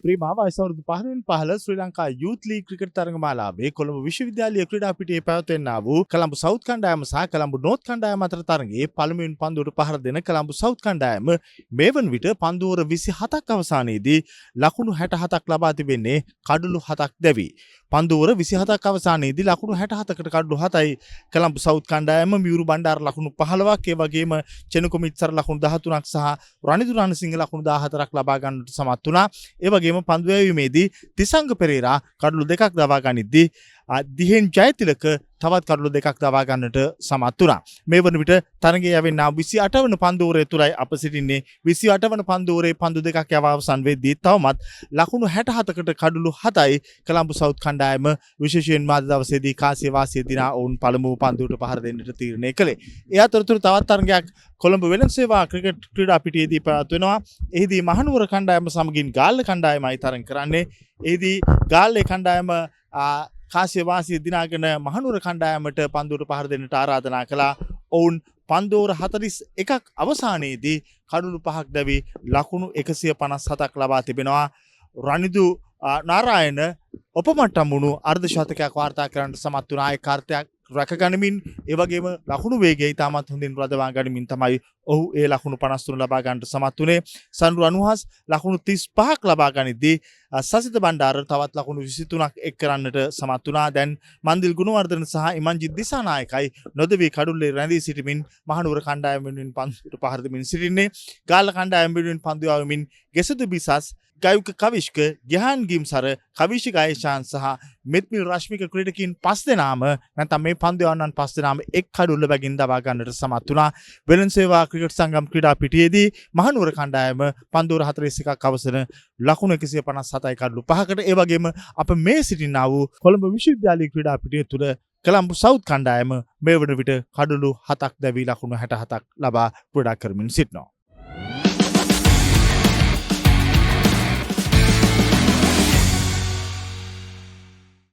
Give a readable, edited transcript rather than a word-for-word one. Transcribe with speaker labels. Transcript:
Speaker 1: ප්‍රේමා වයස අවුරුදු 15 ශ්‍රී Lanka youth league cricket තරගමාලාවේ Colombo විශ්වවිද්‍යාලීය ක්‍රීඩා පිටියේ පැවැත්වෙනා වූ කොළඹ සවුත් කණ්ඩායම සහ කොළඹ නෝර්ත් කණ්ඩායම අතර තරගයේ පළමුවෙනි පන්දුවට පහර දෙන කොළඹ සවුත් කණ්ඩායම මේ වන විට පන්දු ඕවර 27ක් අවසානයේදී ලකුණු 67ක් ලබා තිබෙන්නේ කඩලු 7ක් දැවි. පන්දු ඕවර 27ක් අවසානයේදී ලකුණු 67කට කඩලු 7යි කොළඹ සවුත් කණ්ඩායම මියුරු බණ්ඩාර ලකුණු 15ක් ඒ වගේම චෙනුකුමිත්සර ලකුණු 13ක් සහ රනිදු රණසිංහ ලකුණු 14ක් ලබා ගන්නට සමත් වුණා. ඒ වගේම පන්දු වැයීමේදී තිසංග පෙරේරා කඩලු 2ක් දවා ගනිද්දී දිහෙන් ජයතිලක තවත් කඩලු 2ක් දවා ගන්නට සමත් වුණා. මේ වන විට තරගයේ යවෙනා 28 වන පන්දු ඕවරේ තුරයි අප සිටින්නේ. 28 වන පන්දු ඕවරේ පන්දු 2ක් යව අවසන් වෙද්දී තවමත් ලකුණු 67කට කඩලු 7යි කොළඹ සවුත් කණ්ඩායම විශේෂයෙන්ම අද දවසේදී කාසිය වාසිය දිනා ඔවුන් පළමු පන්දුවට පහර දෙන්නට තීරණය කළේ. ඒ අතරතුර තවත් තරගයක් කොළඹ වෙළඳසේවා ක්‍රිකට් ක්‍රීඩා පිටියේදී පැවැත්වෙනවා. එහිදී මහනුවර කණ්ඩායම සමගින් ගාල්ල කණ්ඩායමයි තරඟ කරන්නේ. එහිදී ගාල්ලේ කණ්ඩායම කාසිය වාසිය දිනාගෙන මහනුවර කණ්ඩායමට පන්දුවට පහර දෙන්නට ආරාධනා කළා. ඔවුන් පන්දු ඕවර 41ක් අවසානයේදී කඩලු 5ක් දැවි ලකුණු 157ක් ලබා තිබෙනවා. රනිදු නාරායන ඔපමට්ටම් වුණු අර්ධ ශතකයක් වාර්තා කරන්නට සමත් වුණා. ඒ කාර්යයක් රැකගනිමින් ඒ වගේම ලකුණු වේගය ඉතාමත් හොඳින් රඳවා ගනිමින් තමයි ඔහු ඒ ලකුණු 53 ලබා ගන්නට සමත් වුණේ. සන්රු අනුහස් ලකුණු 35ක් ලබා ගනිද්දී සසිත බණ්ඩාර තවත් ලකුණු 23ක් එක් කරන්නට සමත් වුණා. දැන් මන්දිල් ගුණවර්ධන සහ ඉමන්ජිත් දිසානායකයි නොදවි කඩුල්ලේ රැඳී සිටමින් මහනුවර කණ්ඩායම වෙනුවෙන් පන්දුවට පහර දෙමින් සිටින්නේ. ගාල්ල කණ්ඩායම වෙනුවෙන් පන්දු යවමින් ගෙසුදු බිසස් ගයුක කවිෂ්ක ගිහාන් ගිම්සර කවිෂික ආයශාන් සහ මෙත්මිල් රශ්මික ක්‍රීඩකින් 5 දෙනාම නැත්නම් මේ පන්දු යවන්නන් 5 දෙනාම එක් කඩුල්ල බැගින් දවා ගන්නට සමත් වුණා. වෙළඳසේවා ක්‍රිකට් සංගම් ක්‍රීඩා පිටියේදී මහනුවර කණ්ඩායම පන්දු ඕවර 41ක් අවසන ලකුණු 157යි කඩලු 5කට. ඒ වගේම අප මේ සිටිනා වූ කොළඹ විශ්වවිද්‍යාලීය ක්‍රීඩා පිටිය තුල කොළඹ සවුත් කණ්ඩායම මේ වන විට කඩලු 7ක් දැවි ලකුණු 67ක් ලබා ක්‍රීඩා කරමින් සිටිනවා.